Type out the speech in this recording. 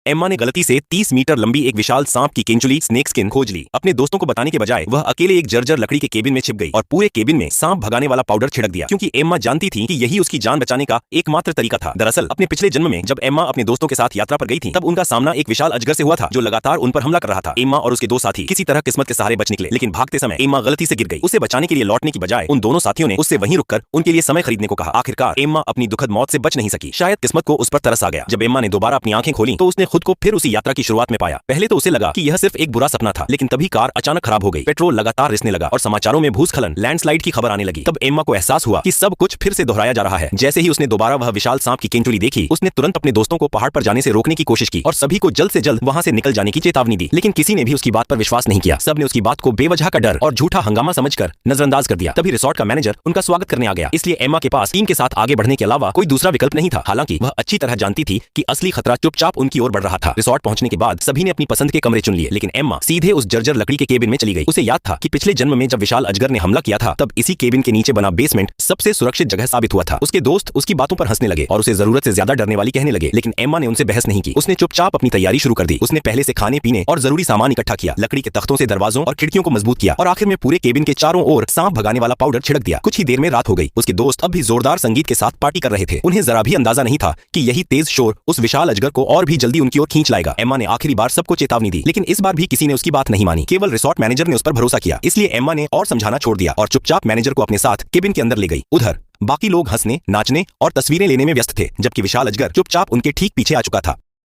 Emma ने गलती से 30 मीटर लंबी एक विशाल सांप की केंचुली स्नेक स्किन खोज ली। अपने दोस्तों को बताने के बजाय वह अकेले एक जर्जर लकड़ी के केबिन में छिप गई और पूरे केबिन में सांप भगाने वाला पाउडर छिड़क दिया, क्योंकि एम्मा जानती थी कि यही उसकी जान बचाने का एकमात्र तरीका था। दरअसल अपने पिछले जन्म में जब एम्मा अपने दोस्तों के साथ यात्रा पर गई थी, तब उनका सामना एक विशाल अजगर से हुआ था जो लगातार उन पर हमला कर रहा था। एम्मा और उसके दो साथी किसी तरह किस्मत के सहारे बच निकले, लेकिन भागते समय एम्मा गलती से गिर गई। उसे बचाने के लिए लौटने की बजाय उन दोनों साथियों ने उससे वहीं रुककर उनके लिए समय खरीदने को कहा। आखिरकार एम्मा अपनी दुखद मौत से बच नहीं सकी। शायद किस्मत को उस पर तरस आ गया। जब एम्मा ने दोबारा अपनी आंखें खोली तो उसने खुद को फिर उसी यात्रा की शुरुआत में पाया। पहले तो उसे लगा कि यह सिर्फ एक बुरा सपना था, लेकिन तभी कार अचानक खराब हो गई। पेट्रोल लगातार रिसने लगा और समाचारों में भूस्खलन, लैंडस्लाइड की खबर आने लगी। तब एम्मा को एहसास हुआ कि सब कुछ फिर से दोहराया जा रहा है। जैसे ही उसने दोबारा वह विशाल सांप की केंचुली देखी, उसने तुरंत अपने दोस्तों को पहाड़ पर जाने से रोकने की कोशिश की और सभी को जल्द से जल्द वहां से निकल जाने की चेतावनी दी। लेकिन किसी ने भी उसकी बात पर विश्वास नहीं किया। सबने उसकी बात को बेवजह का डर और झूठा हंगामा समझकर नजरअंदाज कर दिया। तभी रिसोर्ट का मैनेजर उनका स्वागत करने आ गया। इसलिए एम्मा के पास टीम के साथ आगे बढ़ने के अलावा कोई दूसरा विकल्प नहीं था। हालांकि वह अच्छी तरह जानती थी कि असली खतरा चुपचाप उनकी ओर बढ़ रहा था। रिसोर्ट पहुंचने के बाद सभी ने अपनी पसंद के कमरे चुन लिए, लेकिन एम्मा सीधे उस जर्जर लकड़ी के केबिन में चली गई। उसे याद था कि पिछले जन्म में जब विशाल अजगर ने हमला किया था, तब इसी केबिन के नीचे बना बेसमेंट सबसे सुरक्षित जगह साबित हुआ था। उसके दोस्त उसकी बातों पर हंसने लगे और उसे जरूरत से ज्यादा डरने वाली कहने लगे, लेकिन एम्मा ने उनसे बहस नहीं की। उसने चुपचाप अपनी तैयारी शुरू कर दी। उसने पहले से खाने पीने और जरूरी सामान इकट्ठा किया, लकड़ी के तख्तों से दरवाजों और खिड़कियों को मजबूत किया और आखिर में पूरे केबिन के चारों ओर सांप भगाने वाला पाउडर छिड़क दिया। कुछ ही देर में रात हो गई। उसके दोस्त अब भी जोरदार संगीत के साथ पार्टी कर रहे थे। उन्हें जरा भी अंदाजा नहीं था कि यही तेज शोर उस विशाल अजगर को और भी जल्दी उनकी ओर खींच लाएगा। एम्मा ने आखिरी बार सबको चेतावनी दी, लेकिन इस बार भी किसी ने उसकी बात नहीं मानी। केवल रिसोर्ट मैनेजर ने उस पर भरोसा किया। इसलिए एम्मा ने और समझाना छोड़ दिया और चुपचाप मैनेजर को अपने साथ केबिन के अंदर ले गई। उधर बाकी लोग हंसने, नाचने और तस्वीरें लेने में व्यस्त थे, जबकि विशाल अजगर चुपचाप उनके ठीक पीछे आ चुका था।